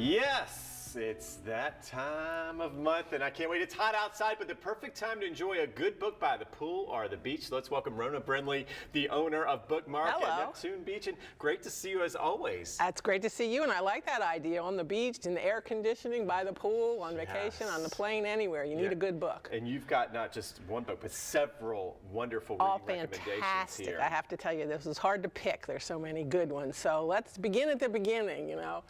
Yes, it's that time of month, and I can't wait. It's hot outside, but the perfect time to enjoy a good book by the pool or the beach. Let's welcome Rona Brinlee, the owner of BookMark at Neptune Beach, and great to see you as always. It's great to see you, and I like that idea. On the beach, in the air conditioning, by the pool, on vacation, on the plane, anywhere. You need a good book. And you've got not just one book, but several wonderful reading recommendations here. I have to tell you, this is hard to pick. There's so many good ones. So let's begin at the beginning, you know.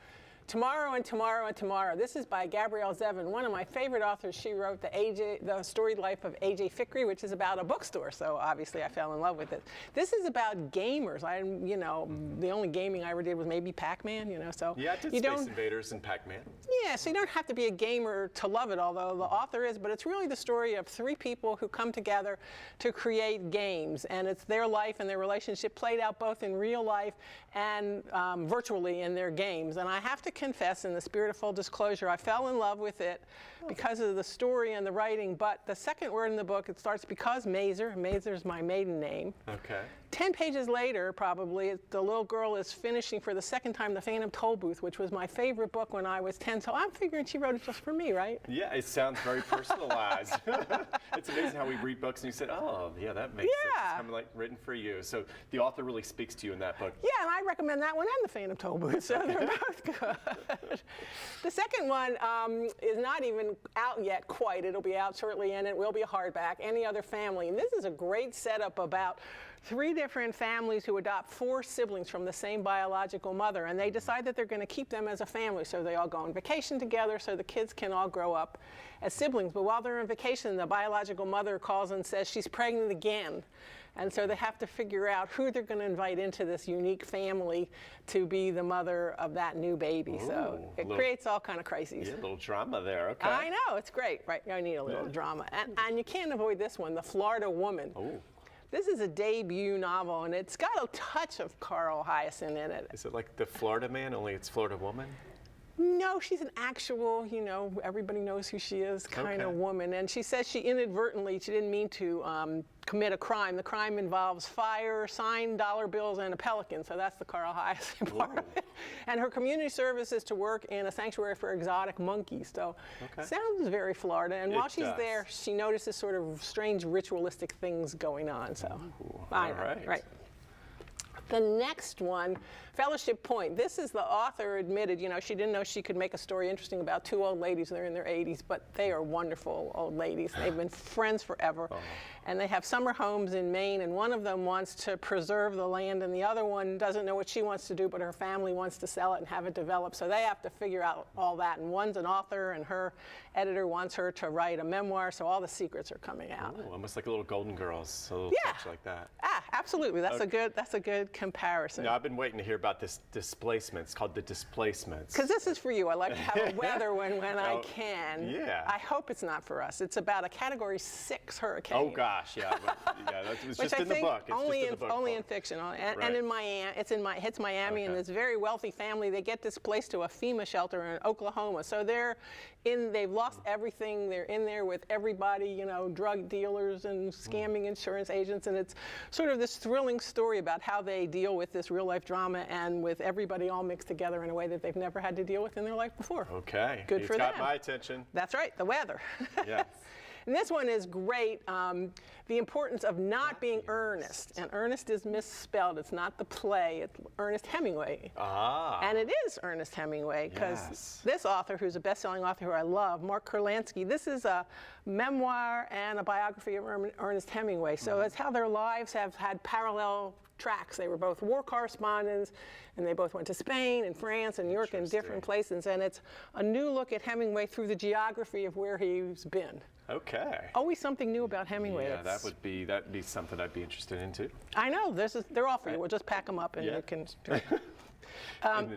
Tomorrow and Tomorrow and Tomorrow. This is by Gabrielle Zevin, one of my favorite authors. She wrote the storied life of A.J. Fikry, which is about a bookstore. So obviously I fell in love with it. This is about gamers. The only gaming I ever did was maybe Pac-Man, you know. So yeah, I did Space Invaders and Pac-Man. Yeah, so you don't have to be a gamer to love it, although the author is. But it's really the story of three people who come together to create games, and it's their life and their relationship played out both in real life and virtually in their games. And I have to confess, in the spirit of full disclosure, I fell in love with it because of the story and the writing. But the second word in the book, it starts because Mazer's my maiden name. Okay. 10 pages later, probably, the little girl is finishing for the second time The Phantom Toll Booth, which was my favorite book when I was 10. So I'm figuring she wrote it just for me, right? Yeah, it sounds very personalized. It's amazing how we read books and you said, oh, yeah, that makes sense. It's kind of like written for you. So the author really speaks to you in that book. Yeah, and I recommend that one and The Phantom Toll Booth, so they're both good. The second one is not even out yet quite. It'll be out shortly, and it will be a hardback, Any Other Family. And this is a great setup about three different families who adopt four siblings from the same biological mother, and they decide that they're going to keep them as a family, so they all go on vacation together so the kids can all grow up as siblings. But while they're on vacation, the biological mother calls and says she's pregnant again, and so they have to figure out who they're going to invite into this unique family to be the mother of that new baby. Ooh, so it creates all kind of crises. Yeah, a little drama there. Okay. I know, it's great, right? I need a little drama. And you can't avoid this one, The Florida Woman. Ooh. This is a debut novel, and it's got a touch of Carl Hyacin in it. Is it like The Florida Man, only it's Florida Woman? No, she's an actual, everybody knows who she is kind of woman. And she says she didn't mean to commit a crime. The crime involves fire, signed dollar bills, and a pelican. So that's the Carl Hyacin part of it. And her community service is to work in a sanctuary for exotic monkeys. So sounds very Florida. And while she's there, she notices sort of strange ritualistic things going on. So right. The next one, Fellowship Point. This is the author admitted, she didn't know she could make a story interesting about two old ladies. They're in their 80s, but they are wonderful old ladies. They've been friends forever. And they have summer homes in Maine, and one of them wants to preserve the land, and the other one doesn't know what she wants to do, but her family wants to sell it and have it developed. So they have to figure out all that. And one's an author, and her editor wants her to write a memoir, so all the secrets are coming out. Ooh, almost like a little Golden Girls, a little touch like that. Absolutely. That's a good comparison. Now, I've been waiting to hear about this displacement. It's called The Displacements. Because this is for you. I like to have a weather when I can. Yeah. I hope it's not for us. It's about a Category 6 hurricane. Oh gosh, that was just in the book. It's only in fiction. And in Miami, hits Miami, and this very wealthy family, they get displaced to a FEMA shelter in Oklahoma. So they've lost everything. They're in there with everybody, drug dealers and scamming insurance agents, and it's sort of this thrilling story about how they deal with this real life drama and with everybody all mixed together in a way that they've never had to deal with in their life before. Okay. Good for them. It's got my attention. That's right, the weather. Yes. And this one is great, the importance of not being earnest. And earnest is misspelled. It's not the play. It's Ernest Hemingway. And it is Ernest Hemingway, because this author, who's a best-selling author who I love, Mark Kurlansky, this is a memoir and a biography of Ernest Hemingway. So it's how their lives have had parallel tracks. They were both war correspondents, and they both went to Spain and France and New York and different places. And it's a new look at Hemingway through the geography of where he's been. Okay. Always something new about Hemingway. Yeah, that'd be something I'd be interested in too. I know. They're all for you. We'll just pack them up and you can.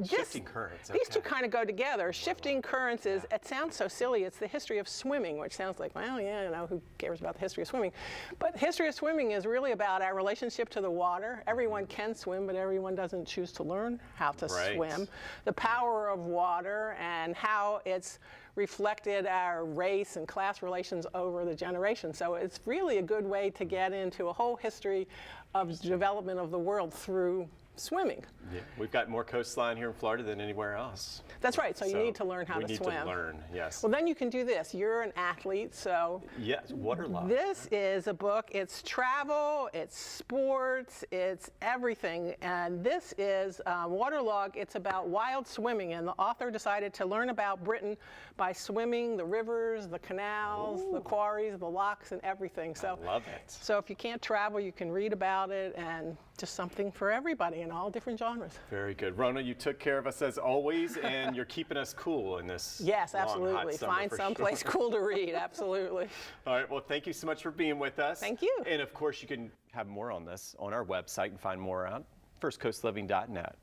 Shifting Currents. These two kind of go together. Shifting Currents is, it sounds so silly, it's the history of swimming, which sounds like, well, yeah, who cares about the history of swimming? But the history of swimming is really about our relationship to the water. Everyone can swim, but everyone doesn't choose to learn how to swim. The power of water and how it's reflected our race and class relations over the generations. So it's really a good way to get into a whole history of development of the world through swimming. Yeah, we've got more coastline here in Florida than anywhere else. That's right, so you need to learn how to swim. We need to learn, yes. Well, then you can do this. You're an athlete, so... Yes, waterlogged. This is a book. It's travel, it's sports, it's everything. And this is Waterlogged. It's about wild swimming, and the author decided to learn about Britain by swimming the rivers, the canals, the quarries, the locks, and everything. So, I love it. So if you can't travel, you can read about it, and just something for everybody in all different genres. Very good. Rona, you took care of us as always, and you're keeping us cool in this Yes, long, absolutely. hot summer, Find someplace sure. cool to read, absolutely. All right, well, thank you so much for being with us. Thank you. And of course, you can have more on this on our website and find more on firstcoastliving.net.